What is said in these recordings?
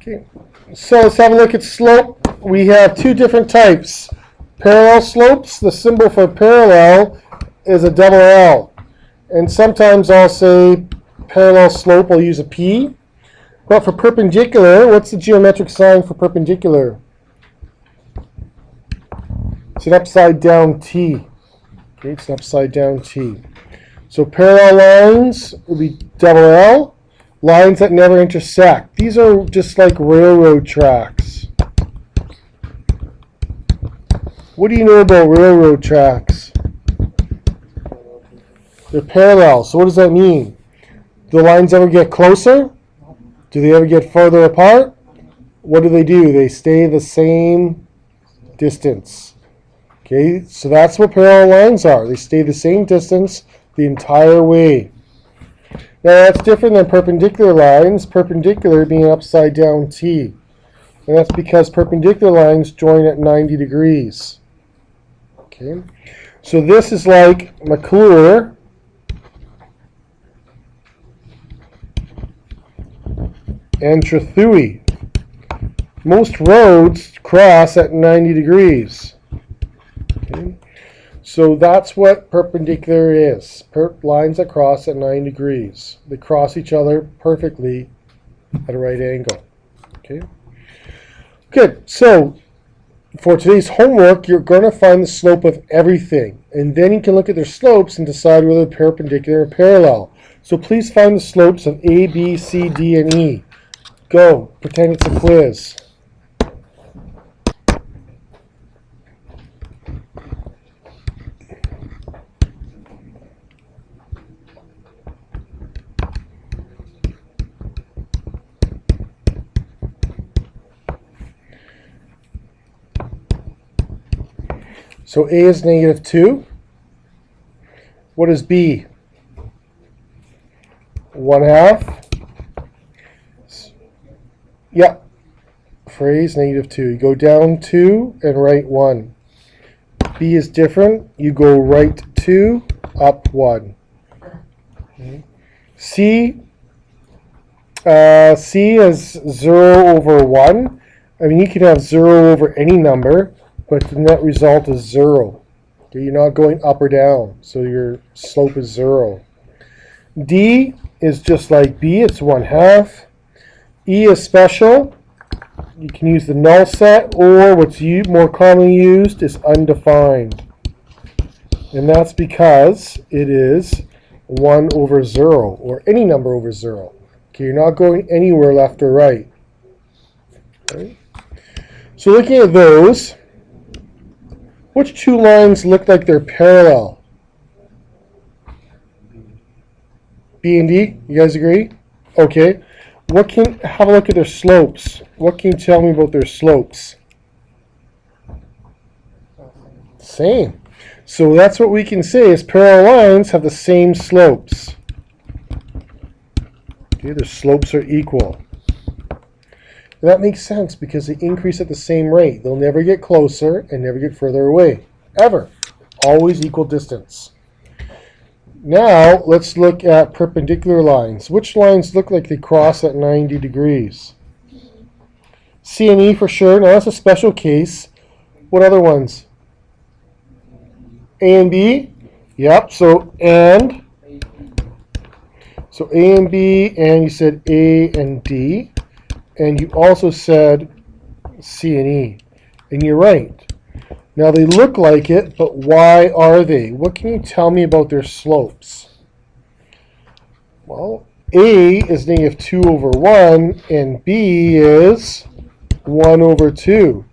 Okay, so let's have a look at slope. We have two different types. Parallel slopes, the symbol for parallel is a double L. And sometimes I'll say parallel slope, I'll use a P. But for perpendicular, what's the geometric sign for perpendicular? It's an upside down T. Okay, it's an upside down T. So parallel lines will be double L. Lines that never intersect. These are just like railroad tracks. What do you know about railroad tracks? They're parallel. So what does that mean? Do the lines ever get closer? Do they ever get further apart? What do? They stay the same distance. Okay, so that's what parallel lines are. They stay the same distance the entire way. Now that's different than perpendicular lines, perpendicular being an upside down T. And that's because perpendicular lines join at 90 degrees. Okay, so this is like McClure and Trethewey. Most roads cross at 90 degrees. Okay. So that's what perpendicular is. Lines that cross at 9 degrees. They cross each other perfectly at a right angle. Okay. Good. So for today's homework, you're going to find the slope of everything. And then you can look at their slopes and decide whether they're perpendicular or parallel. So please find the slopes of A, B, C, D, and E. Go. Pretend it's a quiz. So A is -2. What is B? 1/2. Yeah. For A is -2. You go down 2 and right 1. B is different. You go right 2, up 1. Okay. C is 0 over 1. I mean, you can have 0 over any number, but the net result is 0. Okay, you're not going up or down, so your slope is 0. D is just like B, it's 1/2. E is special. You can use the null set, or what's more commonly used is undefined. And that's because it is 1 over 0, or any number over 0. Okay, you're not going anywhere left or right. Okay. So looking at those, which two lines look like they're parallel? B and D, you guys agree? Okay. Have a look at their slopes. What can you tell me about their slopes? Same. So that's what we can say is parallel lines have the same slopes. Okay, their slopes are equal. And that makes sense because they increase at the same rate. They'll never get closer and never get further away. Ever. Always equal distance. Now, let's look at perpendicular lines. Which lines look like they cross at 90 degrees? C and E for sure. Now, that's a special case. What other ones? A and B? Yep, so A and B, and you said A and D. And you also said C and E. And you're right. Now they look like it, but why are they? What can you tell me about their slopes? Well, A is -2 over 1, and B is 1 over 2.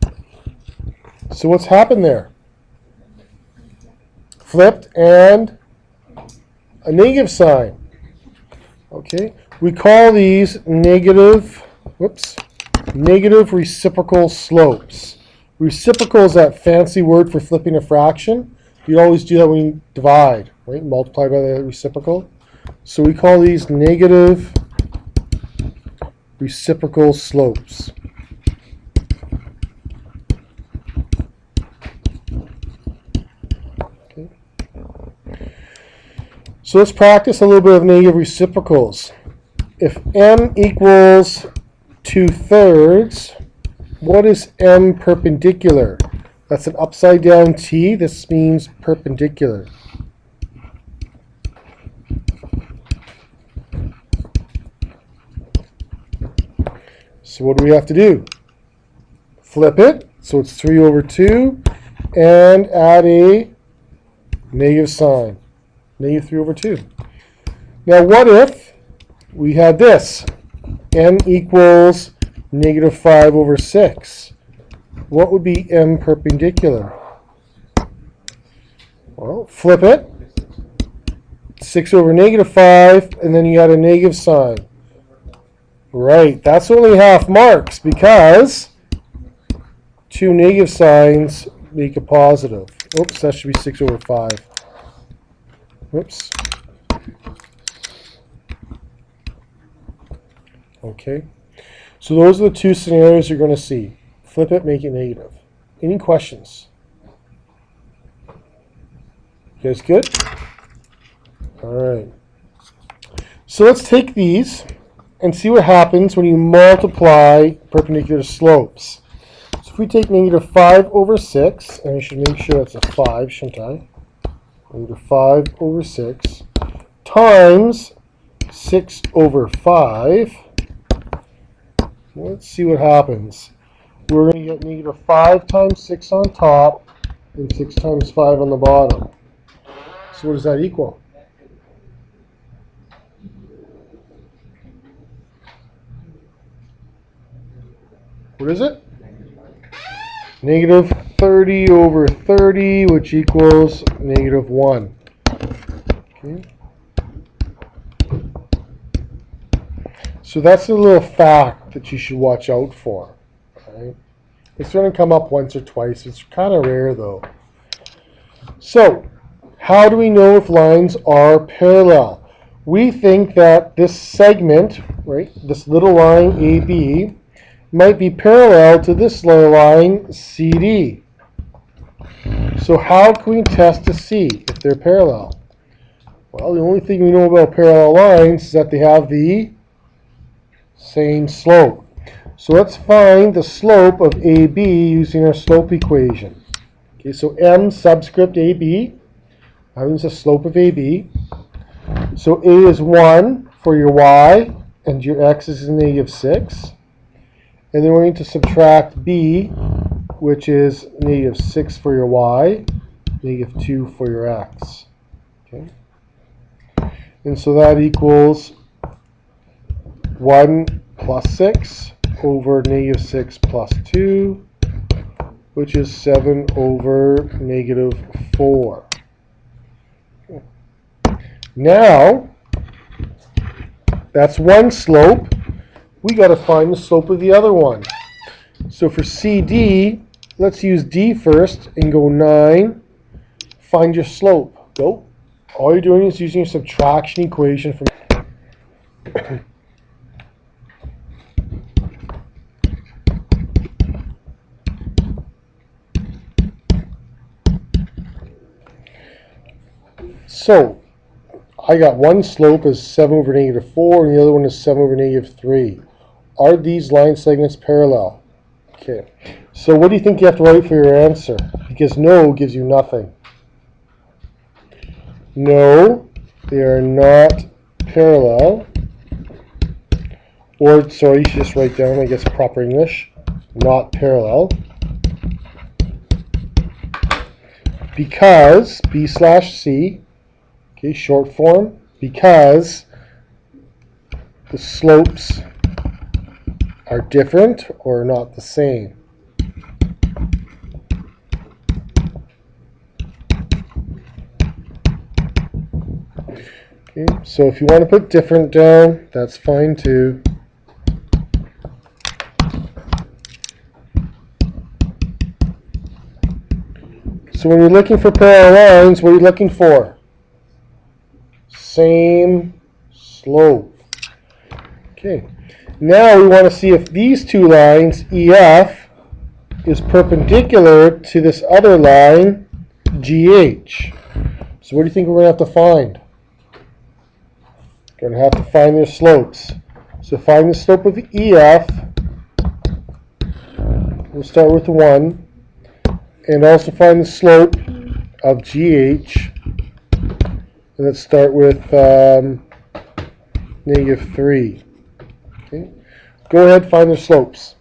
So what's happened there? Flipped and a negative sign. Okay, we call these negative reciprocal slopes. Reciprocal is that fancy word for flipping a fraction. You always do that when you divide, right? Multiply by the reciprocal. So we call these negative reciprocal slopes. Okay. So let's practice a little bit of negative reciprocals. If m equals 2/3. What is M perpendicular? That's an upside down T. This means perpendicular. So what do we have to do? Flip it, so it's 3/2, and add a negative sign. Negative 3/2. Now what if we had this? M equals negative 5/6. What would be M perpendicular? Well, flip it. 6/-5, and then you add a negative sign. Right, that's only half marks because two negative signs make a positive. Oops, that should be 6/5. Whoops. Okay, so those are the two scenarios you're going to see. Flip it, make it negative. Any questions? You guys good? All right. So let's take these and see what happens when you multiply perpendicular slopes. So if we take negative 5/6, and I should make sure it's a 5, shouldn't I? Negative 5/6 times 6/5. Let's see what happens. We're going to get negative 5 times 6 on top and 6 times 5 on the bottom. So what does that equal? What is it? Negative 30/30, which equals negative 1. Okay. So that's a little fact that you should watch out for. Right? It's going to come up once or twice. It's kind of rare though. So, how do we know if lines are parallel? We think that this segment, right, this little line AB, might be parallel to this little line CD. So how can we test to see if they're parallel? Well, the only thing we know about parallel lines is that they have the same slope. So let's find the slope of AB using our slope equation. Okay, so M subscript AB having the slope of AB. So A is 1 for your Y, and your X is negative 6. And then we're going to subtract B, which is negative 6 for your Y, negative 2 for your X. Okay. And so that equals 1 plus 6 over negative 6 plus 2, which is 7 over negative 4. Okay. Now, that's one slope. We got to find the slope of the other one. So for CD, let's use D first and go 9. Find your slope. Go. All you're doing is using a subtraction equation from So I got one slope is 7 over negative 4 and the other one is 7 over negative 3. Are these line segments parallel? Okay, so what do you think you have to write for your answer? Because no gives you nothing. No, they are not parallel. Or, sorry, you should just write down, I guess, proper English. Not parallel. Because, B/C, okay, short form, because the slopes are different or not the same. Okay, so if you want to put different down, that's fine too. So when you're looking for parallel lines, what are you looking for? Same slope. Okay. Now we want to see if these two lines, EF, is perpendicular to this other line, GH. So what do you think we're going to have to find? We're going to have to find their slopes. So find the slope of EF we'll start with 1. And also find the slope of GH. And let's start with -3. Okay. Go ahead, find their slopes.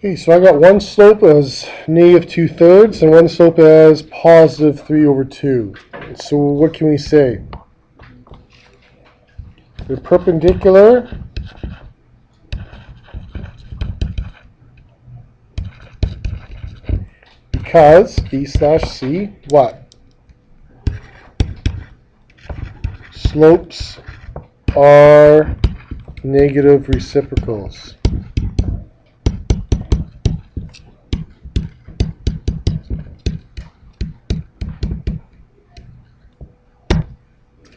Okay, so I got one slope as -2/3 and one slope as +3/2. So what can we say? They're perpendicular because B/C what? Slopes are negative reciprocals.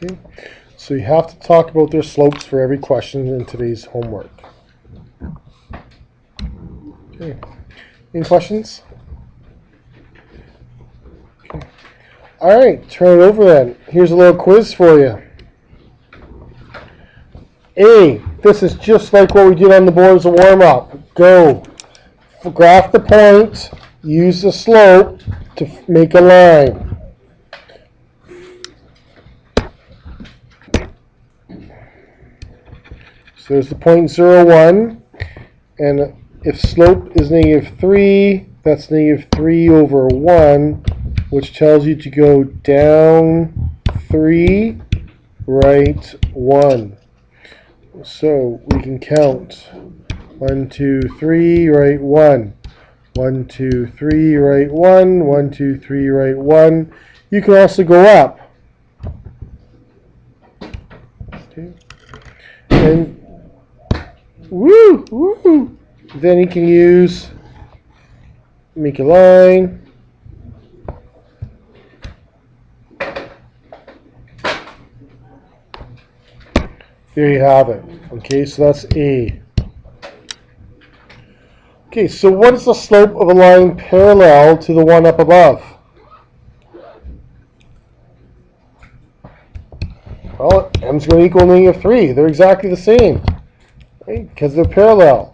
Okay. So you have to talk about their slopes for every question in today's homework. Okay. Any questions? Okay. All right, turn it over then. Here's a little quiz for you. A, this is just like what we did on the board as a warm-up. Go. Graph the point, use the slope to make a line. So there's the point 0, 1, and if slope is -3, that's -3/1, which tells you to go down 3, right 1. So we can count 1, 2, 3, right 1. 1, 2, 3, right 1. 1, 2, 3, right 1. You can also go up. Okay. And woo! Then you can make a line. There you have it. Okay, so that's A. Okay, so what is the slope of a line parallel to the one up above? Well, m's going to equal -3. They're exactly the same, right? Because they're parallel.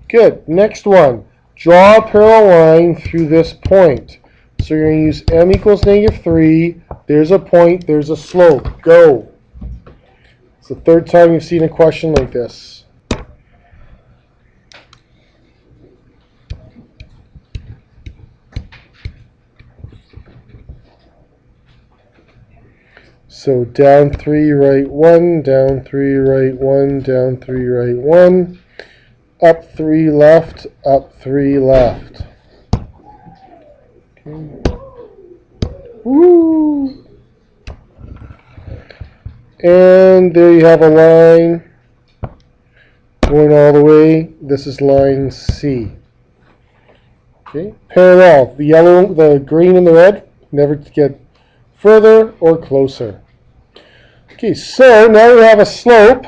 Good. Next one. Draw a parallel line through this point. So you're going to use m equals -3. There's a point. There's a slope. Go. It's the third time you've seen a question like this. So down 3, right 1, down 3, right 1, down 3, right 1, up 3 left, up 3 left. Okay. Woo! And there you have a line going all the way. This is line C. Okay, parallel. The yellow, the green, and the red never get further or closer. Okay, so now we have a slope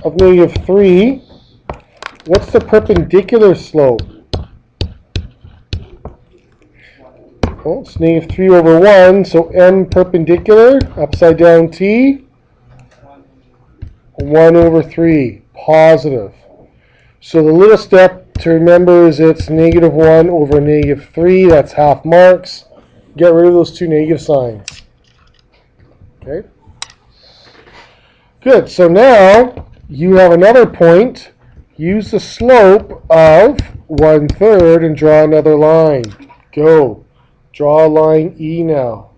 of -3. What's the perpendicular slope? Well, it's -3/1, so m perpendicular, upside down t, 1/3, positive. So the little step to remember is it's -1/3, that's half marks. Get rid of those two negative signs. Okay? Good, so now you have another point. Use the slope of 1/3 and draw another line. Go. Draw a line E now.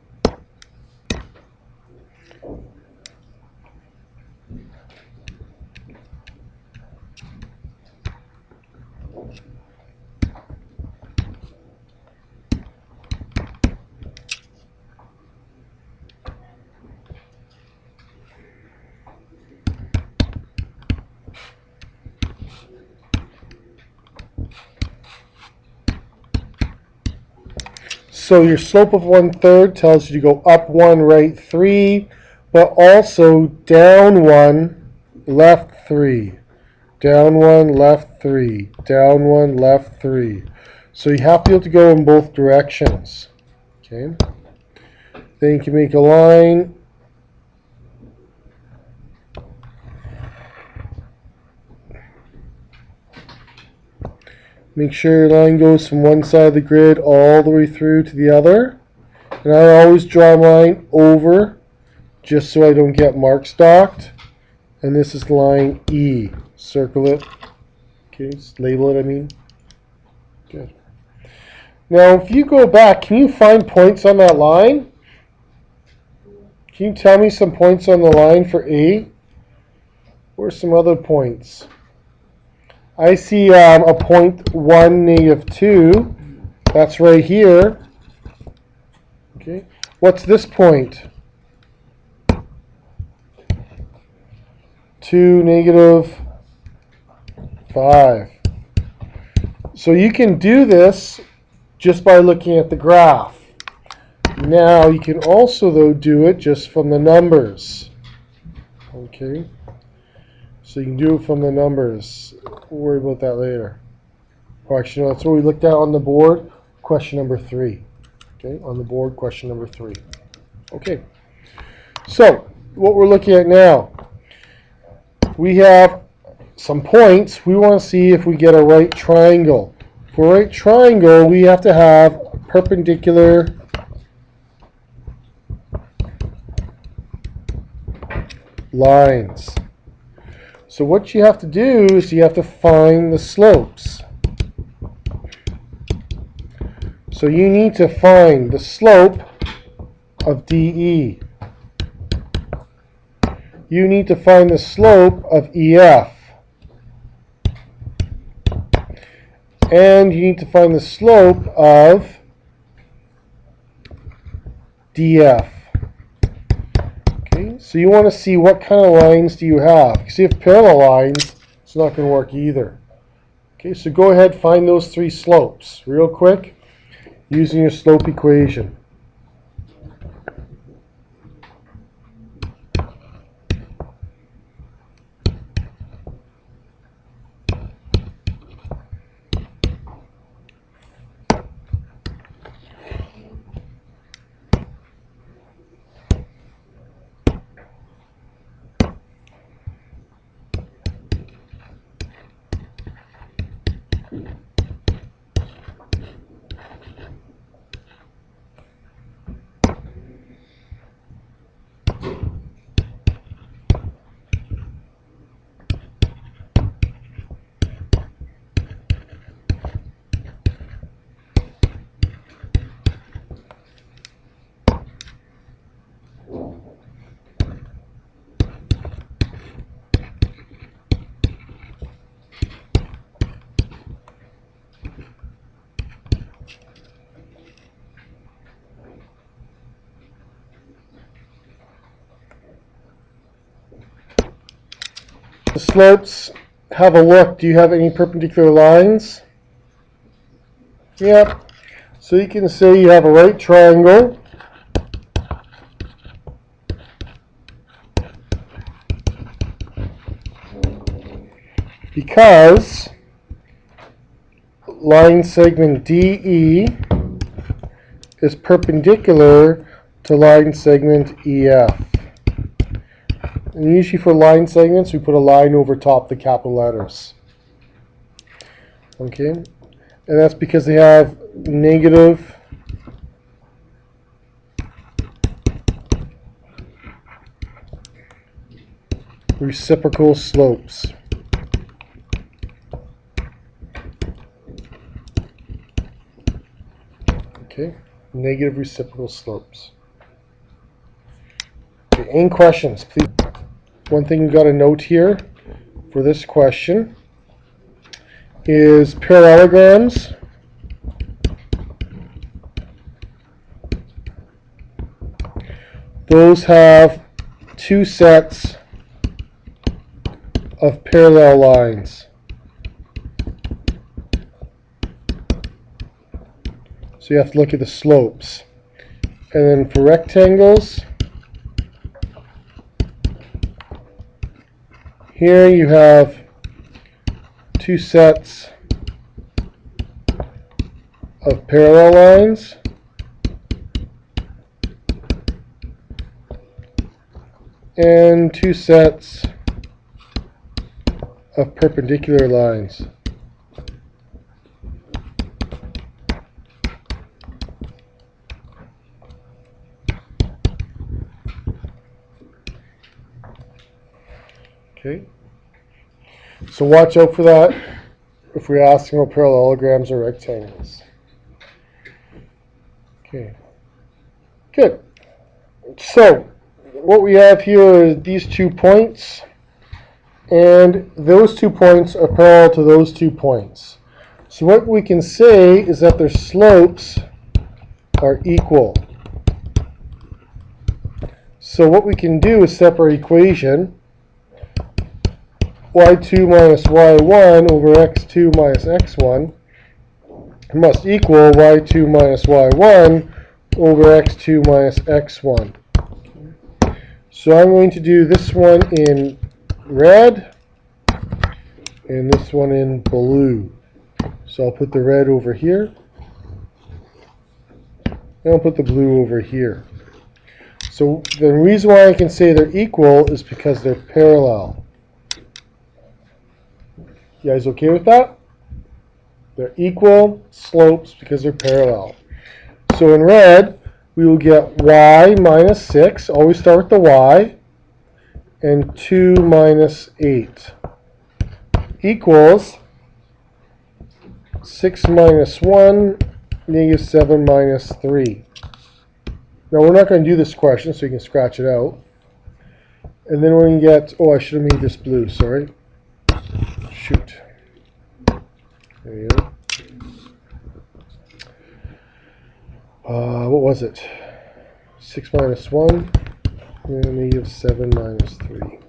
So your slope of 1/3 tells you to go up 1, right 3, but also down 1, left 3. Down 1, left 3. Down 1, left 3. So you have to be able to go in both directions. Okay. Then you can make a line. Make sure your line goes from one side of the grid all the way through to the other. And I always draw a line over just so I don't get mark stocked. And this is line E. Circle it. Okay, just label it, I mean. Good. Now, if you go back, can you find points on that line? Can you tell me some points on the line for A? Or some other points? I see a point 1, -2. That's right here. Okay. What's this point? 2, -5. So you can do this just by looking at the graph. Now you can also, though, do it just from the numbers. Okay. So you can do it from the numbers. We'll worry about that later. Oh, actually, no, that's what we looked at on the board. Question number 3. Okay, on the board, question number 3. Okay. So what we're looking at now, we have some points. We want to see if we get a right triangle. For a right triangle, we have to have perpendicular lines. So what you have to do is you have to find the slopes. So you need to find the slope of DE. You need to find the slope of EF. And you need to find the slope of DF. Okay, so you want to see what kind of lines do you have. Because if you have parallel lines, it's not going to work either. Okay, so go ahead, find those 3 slopes real quick using your slope equation. The slopes, have a look. Do you have any perpendicular lines? Yep. So you can say you have a right triangle. Because line segment DE is perpendicular to line segment EF. And usually for line segments, we put a line over top the capital letters. Okay? And that's because they have negative reciprocal slopes. Okay? Negative reciprocal slopes. Okay, any questions, please? One thing you got to note here for this question is parallelograms. Those have 2 sets of parallel lines. So you have to look at the slopes. And then for rectangles, here you have two sets of parallel lines. And two sets of perpendicular lines. Okay. So watch out for that if we're asking about parallelograms or rectangles. Okay. Good. So what we have here is these 2 points, and those 2 points are parallel to those 2 points. So what we can say is that their slopes are equal. So what we can do is set our equation, y2 minus y1 over x2 minus x1 must equal y2 minus y1 over x2 minus x1. So I'm going to do this one in red and this one in blue. So I'll put the red over here and I'll put the blue over here. So the reason why I can say they're equal is because they're parallel. You guys okay with that? They're equal slopes because they're parallel. So in red, we will get y minus 6, always start with the y, and 2 minus 8 equals 6 minus 1, negative 7 minus 3. Now we're not going to do this question, so you can scratch it out. And then we're going to get, oh, I should have made this blue, sorry. Shoot. There you go. What was it? 6 minus 1, and negative 7 minus 3.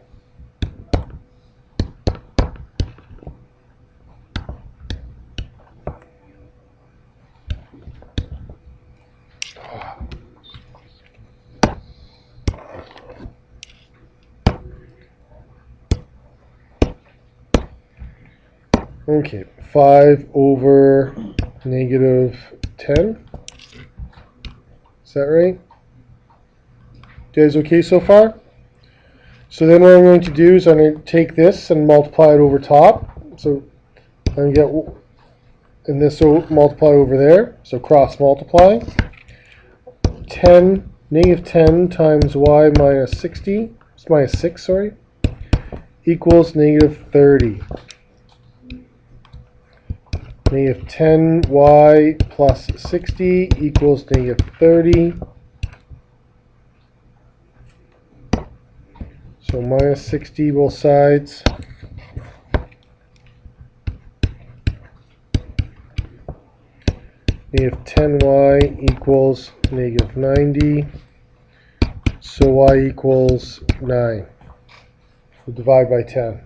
Okay, 5 over negative 10. Is that right? You guys okay so far? So then what I'm going to do is I'm going to take this and multiply it over top. So I'm going to get, and this will multiply over there. So cross multiply. 10, negative 10 times y minus 60, it's minus 6, sorry, equals negative 30. Negative 10y plus 60 equals negative 30. So minus 60 both sides. Negative 10y equals negative 90. So y equals 9. We'll divide by 10.